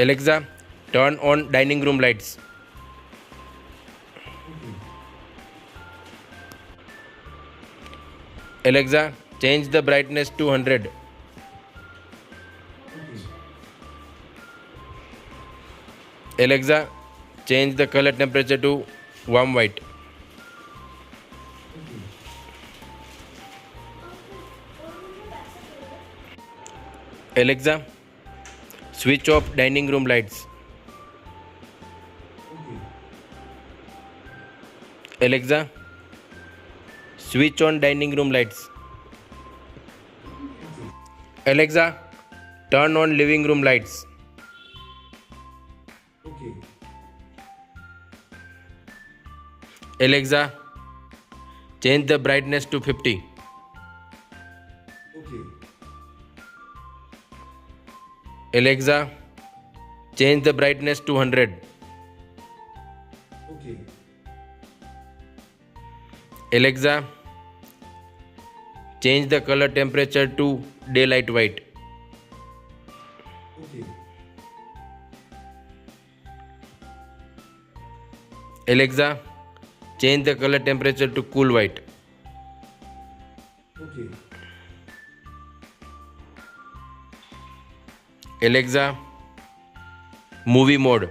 Alexa, turn on dining room lights. Alexa, change the brightness to 100. Alexa, change the color temperature to warm white. Alexa, switch off dining room lights. Alexa, switch on dining room lights. Alexa, turn on living room lights. Alexa, change the brightness to 50. Alexa, change the brightness to 100. Alexa, change the color temperature to daylight white. Alexa, change the color temperature to cool white. Alexa, movie mode.